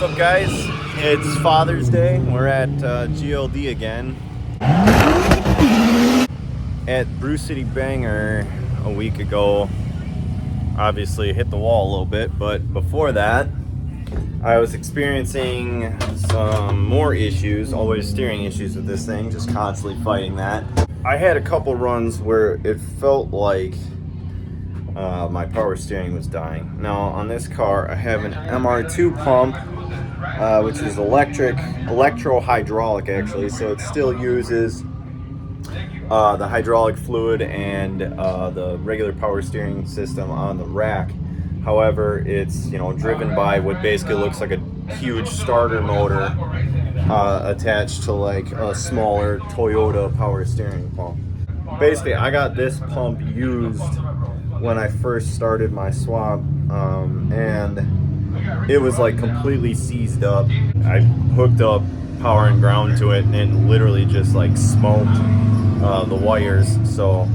What's up, guys? It's Father's Day. We're at GLD again at Brew City Banger a week ago. Obviously hit the wall a little bit, but before that I was experiencing some more issues, always steering issues with this thing, just constantly fighting that. I had a couple runs where it felt like my power steering was dying. Now on this car I have an MR2 pump, which is electro-hydraulic actually, so it still uses the hydraulic fluid and the regular power steering system on the rack. However, it's driven by what basically looks like a huge starter motor attached to like a smaller Toyota power steering pump. Basically, I got this pump used when I first started my swap, and it was like completely seized up. I hooked up power and ground to it, and it literally just like smoked the wires. So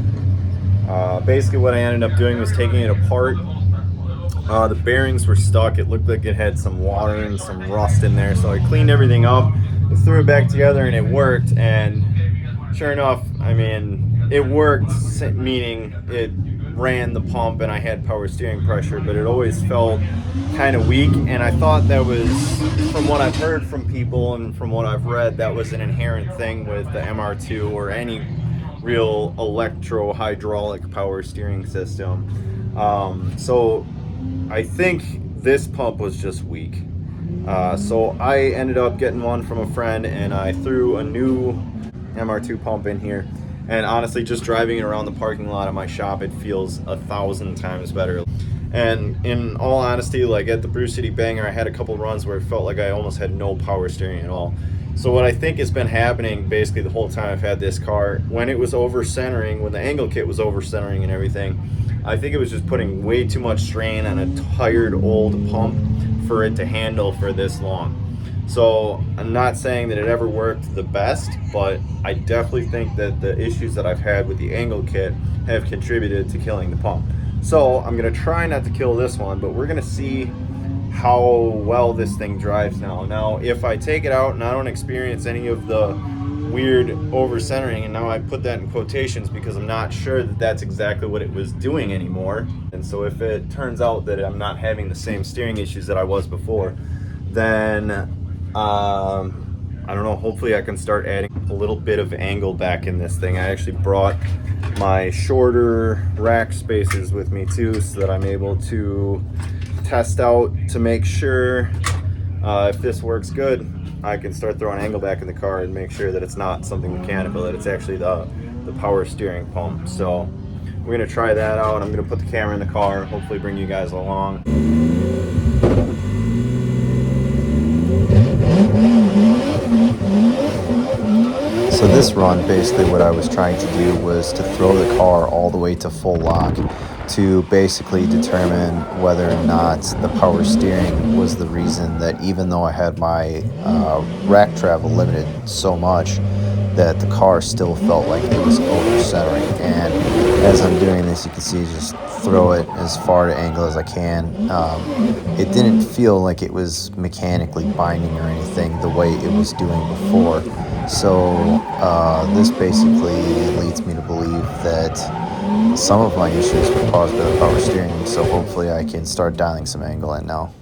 basically what I ended up doing was taking it apart. The bearings were stuck. It looked like it had some water and some rust in there, so I cleaned everything up, threw it back together, and it worked. And sure enough, I mean, it worked, meaning it ran the pump and I had power steering pressure, but it always felt kind of weak. And I thought that was, from what I've heard from people and from what I've read, that was an inherent thing with the MR2 or any real electro-hydraulic power steering system. So I think this pump was just weak. So I ended up getting one from a friend, and I threw a new MR2 pump in here. And honestly, just driving it around the parking lot of my shop, it feels 1,000 times better. And in all honesty, like at the Brew City Banger, I had a couple runs where it felt like I almost had no power steering at all. So what I think has been happening basically the whole time I've had this car, when it was over centering, when the angle kit was over centering and everything, I think it was just putting way too much strain on a tired old pump for it to handle for this long. So I'm not saying that it ever worked the best, but I definitely think that the issues that I've had with the angle kit have contributed to killing the pump. So I'm gonna try not to kill this one, but we're gonna see how well this thing drives now. Now, if I take it out and I don't experience any of the weird over centering, and now I put that in quotations because I'm not sure that that's exactly what it was doing anymore. And so if it turns out that I'm not having the same steering issues that I was before, then I don't know, hopefully I can start adding a little bit of angle back in this thing. I actually brought my shorter rack spaces with me too, so that I'm able to test out to make sure if this works good, I can start throwing angle back in the car and make sure that it's not something mechanical, that it's actually the power steering pump. So we're gonna try that out. I'm gonna put the camera in the car, hopefully bring you guys along. So this run, basically what I was trying to do was to throw the car all the way to full lock to basically determine whether or not the power steering was the reason that, even though I had my rack travel limited so much, that the car still felt like it was over centering. And as I'm doing this, you can see just throw it as far to angle as I can. It didn't feel like it was mechanically binding or anything the way it was doing before. So this basically leads me to believe that some of my issues were caused by the power steering, so hopefully I can start dialing some angle in now.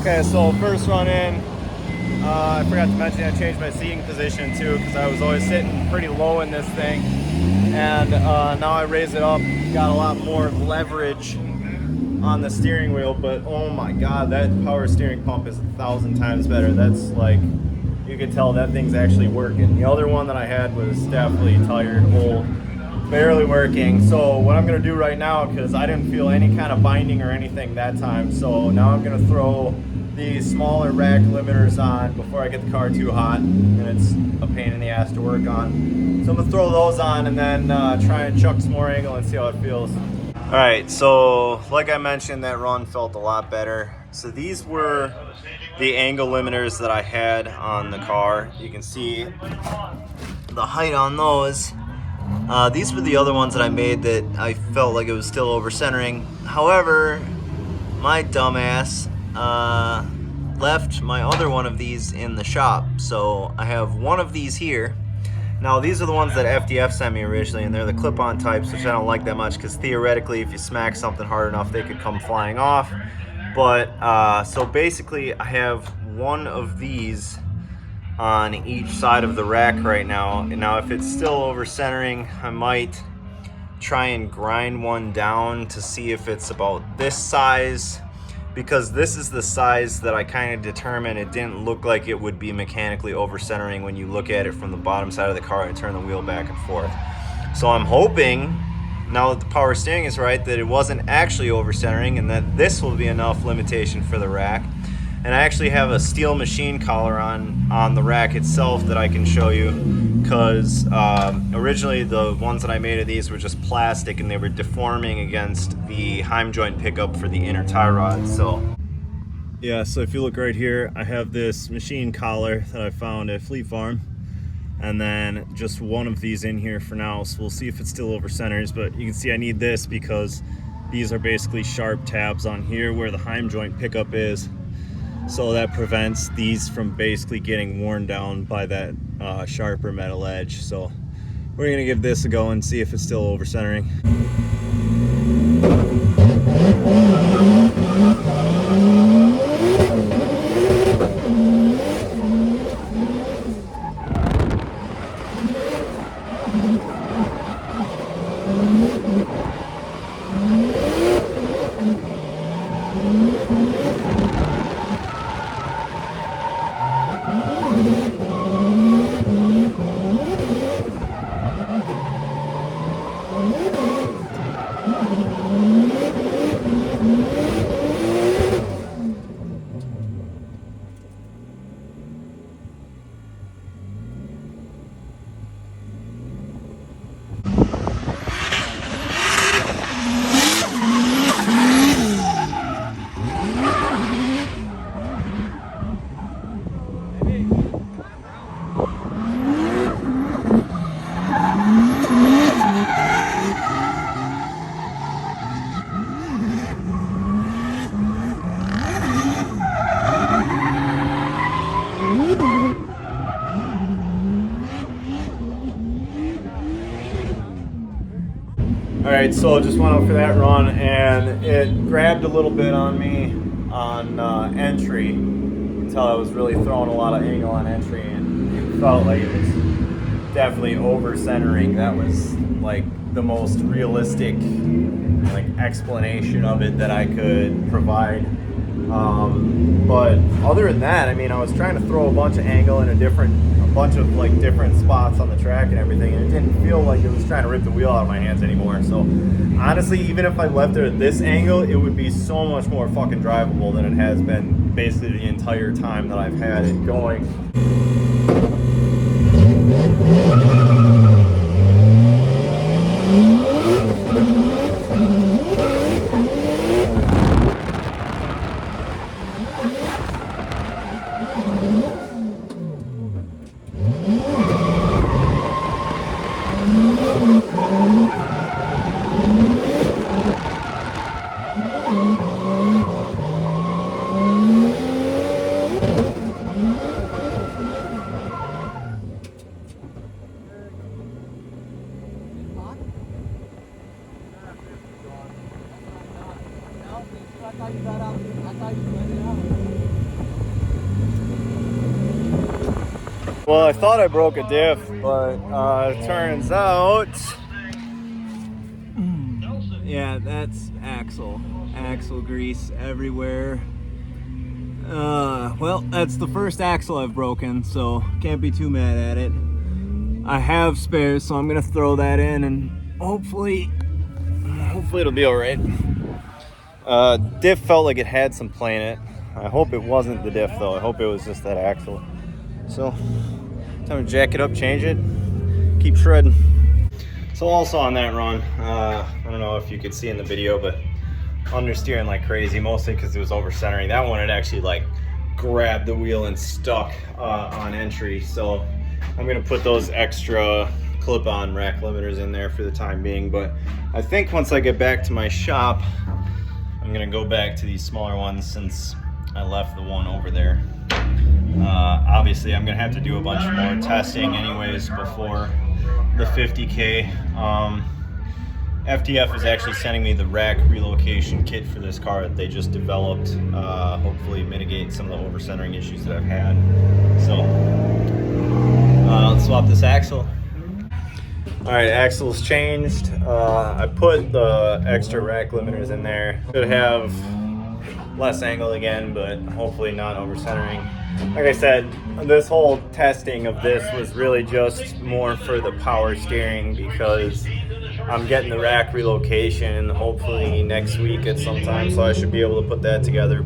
Okay, so first run in, I forgot to mention I changed my seating position too, because I was always sitting pretty low in this thing, and now I raise it up, got a lot more leverage on the steering wheel. But oh my god, that power steering pump is 1,000 times better. That's like, you can tell that thing's actually working. The other one that I had was definitely tired, old, barely working. So what I'm gonna do right now, because I didn't feel any kind of binding or anything that time, so now I'm gonna throw these smaller rack limiters on before I get the car too hot, and it's a pain in the ass to work on. So I'm gonna throw those on and then try and chuck some more angle and see how it feels. All right, so like I mentioned, that run felt a lot better. So these were the angle limiters that I had on the car. You can see the height on those. These were the other ones that I made that I felt like it was still over centering. However, my dumbass left my other one of these in the shop. So I have one of these here. Now these are the ones that FDF sent me originally, and they're the clip-on types, which I don't like that much because theoretically if you smack something hard enough they could come flying off. But so basically I have one of these on each side of the rack right now. And now if it's still over centering, I might try and grind one down to see if it's about this size, because this is the size that I kind of determined it didn't look like it would be mechanically over centering when you look at it from the bottom side of the car and turn the wheel back and forth. So I'm hoping, now that the power steering is right, that it wasn't actually over centering and that this will be enough limitation for the rack. And I actually have a steel machine collar on the rack itself that I can show you, because originally the ones that I made of these were just plastic and they were deforming against the Heim joint pickup for the inner tie rod. So yeah, so if you look right here, I have this machine collar that I found at Fleet Farm, and then just one of these in here for now. So we'll see if it still over centers, but you can see I need this because these are basically sharp tabs on here where the Heim joint pickup is. So that prevents these from basically getting worn down by that sharper metal edge. So we're gonna give this a go and see if it's still over centering. Alright, so just went out for that run and it grabbed a little bit on me on entry until I was really throwing a lot of angle on entry, and it felt like it was definitely over centering. That was like the most realistic like explanation of it that I could provide. But other than that, I mean, I was trying to throw a bunch of angle in a bunch of like different spots on the track and everything, and it didn't feel like it was trying to rip the wheel out of my hands anymore. So honestly, even if I left it at this angle, it would be so much more fucking drivable than it has been basically the entire time that I've had it going. Well, I thought I broke a diff, but it turns out, yeah, that's axle grease everywhere. Well, that's the first axle I've broken, so can't be too mad at it. I have spares, so I'm gonna throw that in, and hopefully it'll be all right. Diff felt like it had some play in it. I hope it wasn't the diff though. I hope it was just that axle. So time to jack it up, change it, keep shredding. So also on that run, I don't know if you could see in the video, but understeering like crazy, mostly because it was over centering. That one had actually like grabbed the wheel and stuck on entry. So I'm gonna put those extra clip-on rack limiters in there for the time being. But I think once I get back to my shop, I'm gonna go back to these smaller ones since I left the one over there. Obviously I'm gonna have to do a bunch more testing anyways before the 50K. FTF is actually sending me the rack relocation kit for this car that they just developed. Hopefully mitigate some of the over-centering issues that I've had. So let's swap this axle. All right, axle's changed. I put the extra rack limiters in there. Should have less angle again, but hopefully not over-centering. Like I said, this whole testing of this was really just more for the power steering because I'm getting the rack relocation hopefully next week at some time, so I should be able to put that together.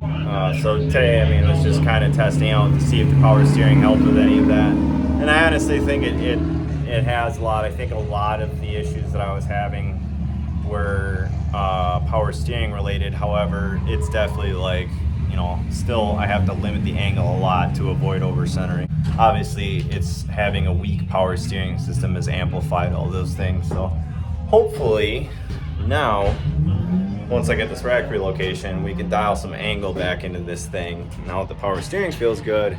So today, I mean, it was just kind of testing out to see if the power steering helped with any of that. And I honestly think it has a lot. I think a lot of the issues that I was having were power steering related. However, it's definitely like, you know, still I have to limit the angle a lot to avoid over centering. Obviously, it's having a weak power steering system has amplified all those things. So hopefully now, once I get this rack relocation, we can dial some angle back into this thing. Now the power steering feels good,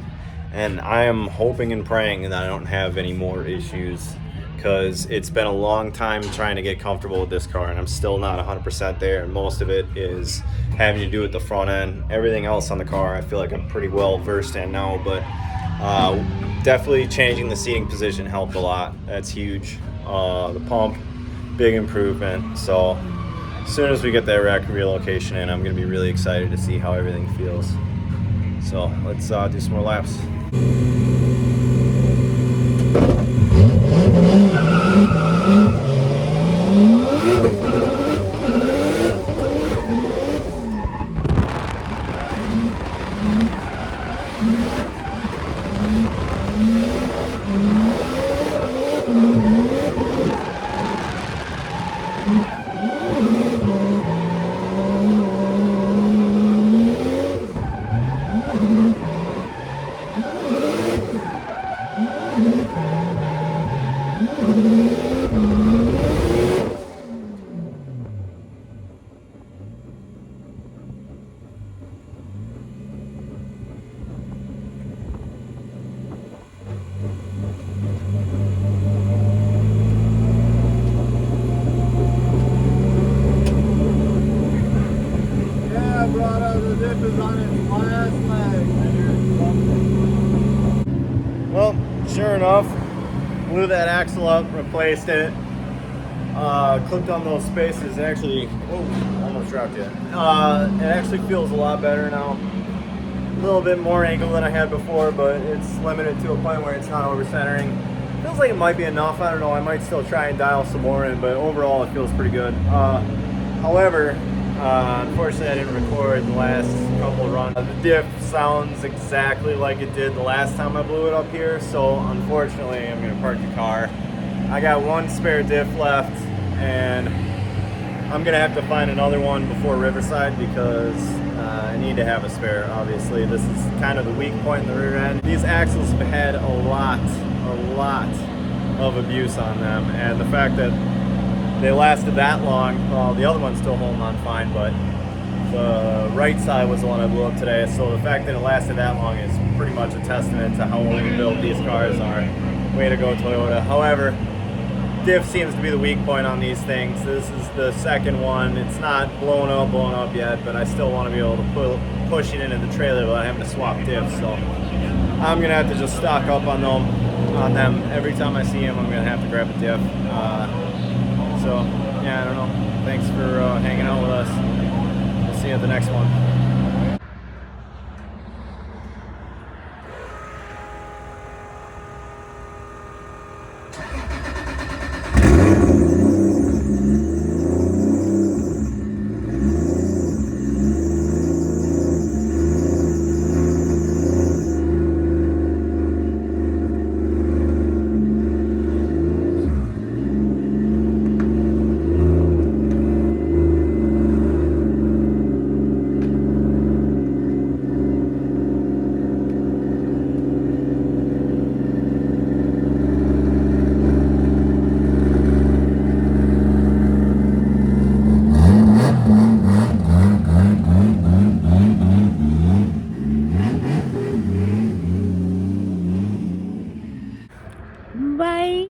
and I am hoping and praying that I don't have any more issues, because it's been a long time trying to get comfortable with this car and I'm still not 100% there, and most of it is having to do with the front end. Everything else on the car I feel like I'm pretty well versed in now, but definitely changing the seating position helped a lot. That's huge. The pump, big improvement. So as soon as we get that rack relocation in, I'm going to be really excited to see how everything feels. So let's do some more laps. Well, sure enough, blew that axle up, replaced it, clipped on those spaces. It actually, almost dropped it. It actually feels a lot better now. A little bit more angle than I had before, but it's limited to a point where it's not over centering. Feels like it might be enough. I don't know. I might still try and dial some more in, but overall it feels pretty good. However, unfortunately I didn't record the last couple of runs. The diff sounds exactly like it did the last time I blew it up here, so unfortunately I'm gonna park the car. I got one spare diff left, and I'm gonna have to find another one before Riverside because I need to have a spare. Obviously this is kind of the weak point in the rear end. These axles have had a lot of abuse on them, and the fact that they lasted that long, well, the other one's still holding on fine, but the right side was the one I blew up today, so the fact that it lasted that long is pretty much a testament to how old built these cars are. Way to go, Toyota. However, diff seems to be the weak point on these things. This is the second one. It's not blown up yet, but I still want to be able to push it into the trailer without having to swap diffs, so I'm gonna have to just stock up on them. Every time I see them, I'm gonna have to grab a diff. So yeah, I don't know. Thanks for hanging out with us. We'll see you at the next one.